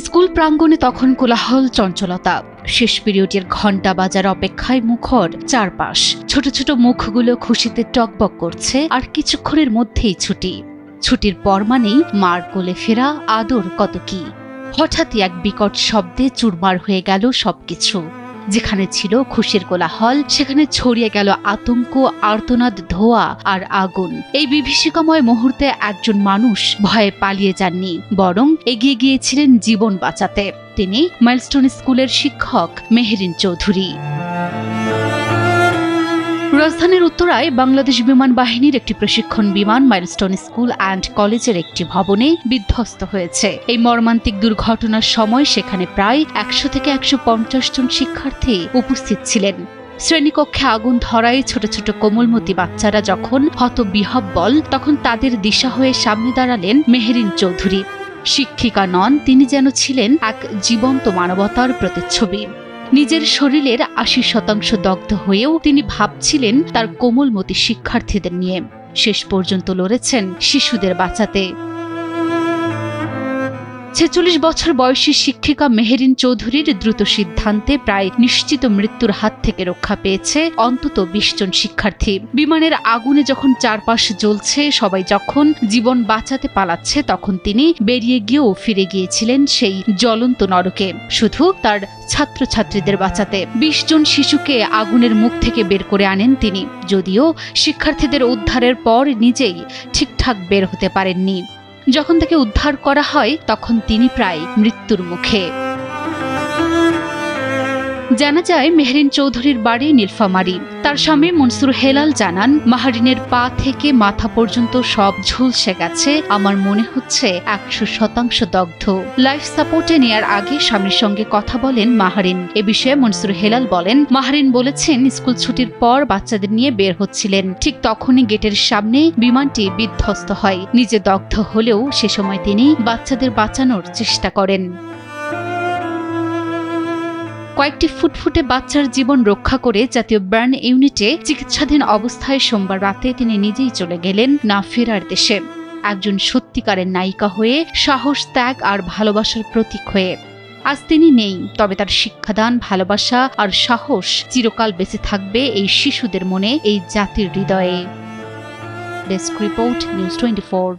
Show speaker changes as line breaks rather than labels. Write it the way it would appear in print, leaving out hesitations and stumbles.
School প্রাঙ্গণে তখন কোলাহল, চঞ্চলতা। শেষ পিরিয়ডের ঘণ্টা বাজার অপেক্ষায় মুখর চারপাশ। ছোট ছোট মুখগুলো খুশিতে টকবক করছে, আর কিছুক্ষণের মধ্যেই ছুটির পর মানেই মার কোলে ফেরা, আদর কত কি। হঠাৎই এক বিকট শব্দে চুরমার হয়ে গেল সবকিছু। যেখানে ছিল খুশির কোলাহল, সেখানে ছড়িয়ে গেল আতঙ্ক, আর্তনাদ, ধোঁয়া আর আগুন। এই বিভীষিকাময় মুহূর্তে একজন মানুষ ভয়ে পালিয়ে যাননি, বরং এগিয়ে গিয়েছিলেন জীবন বাঁচাতে। তিনি মাইলস্টোন স্কুলের শিক্ষক মেহেরিন চৌধুরী। রাজধানীর উত্তরায় বাংলাদেশ বিমান বাহিনীর একটি প্রশিক্ষণ বিমান মাইলস্টোন স্কুল অ্যান্ড কলেজের একটি ভবনে বিধ্বস্ত হয়েছে। এই মর্মান্তিক দুর্ঘটনার সময় সেখানে প্রায় ১০০ থেকে ১৫০ জন শিক্ষার্থী উপস্থিত ছিলেন। শ্রেণীকক্ষে আগুন ধরায় ছোট ছোট কোমলমতি বাচ্চারা যখন হতবিহ্বল, তখন তাদের দিশা হয়ে সামনে দাঁড়ালেন মেহেরিন চৌধুরী। শিক্ষিকা নন, তিনি যেন ছিলেন এক জীবন্ত মানবতার প্রতিচ্ছবি। নিজের শরীরের ৮০% দগ্ধ হয়েও তিনি ভাবছিলেন তার কোমলমতি শিক্ষার্থীদের নিয়ে। শেষ পর্যন্ত লড়েছেন শিশুদের বাঁচাতে। ৪৬ বছর বয়সী শিক্ষিকা মেহেরিন চৌধুরীর দ্রুত সিদ্ধান্তে প্রায় নিশ্চিত মৃত্যুর হাত থেকে রক্ষা পেয়েছে অন্তত ২০ জন শিক্ষার্থী। বিমানের আগুনে যখন চারপাশ জ্বলছে, সবাই যখন জীবন বাঁচাতে পালাচ্ছে, তখন তিনি বেরিয়ে গিয়েও ফিরে গিয়েছিলেন সেই জ্বলন্ত নরকে, শুধু তার ছাত্রছাত্রীদের বাঁচাতে। ২০ জন শিশুকে আগুনের মুখ থেকে বের করে আনেন তিনি, যদিও শিক্ষার্থীদের উদ্ধারের পর নিজেই ঠিকঠাক বের হতে পারেননি। যখন তাকে উদ্ধার করা হয়, তখন তিনি প্রায় মৃত্যুর মুখে। জানা যায় মেহেরিন চৌধুরীর বাড়ি নীলফামারী। তার স্বামী মনসুর হেলাল জানান, মাহারিনের পা থেকে মাথা পর্যন্ত সব ঝুলসে গেছে। আমার মনে হচ্ছে ১০০% দগ্ধ। লাইফ সাপোর্টে নেয়ার আগে স্বামীর সঙ্গে কথা বলেন মাহারিন। এ বিষয়ে মনসুর হেলাল বলেন, মাহারিন বলেছেন স্কুল ছুটির পর বাচ্চাদের নিয়ে বের হচ্ছিলেন। ঠিক তখনই গেটের সামনে বিমানটি বিধ্বস্ত হয়। নিজে দগ্ধ হলেও সে সময় তিনি বাচ্চাদের বাঁচানোর চেষ্টা করেন। কয়েকটি ফুটফুটে বাচ্চার জীবন রক্ষা করে জাতীয় বার্ন ইউনিটে চিকিৎসাধীন অবস্থায় সোমবার রাতে তিনি নিজেই চলে গেলেন না ফেরার দেশে। একজন সত্যিকারের নায়িকা হয়ে, সাহস, ত্যাগ আর ভালোবাসার প্রতীক হয়ে। আজ তিনি নেই, তবে তার শিক্ষাদান, ভালোবাসা আর সাহস চিরকাল বেঁচে থাকবে এই শিশুদের মনে, এই জাতির হৃদয়ে। Desk report, news 24।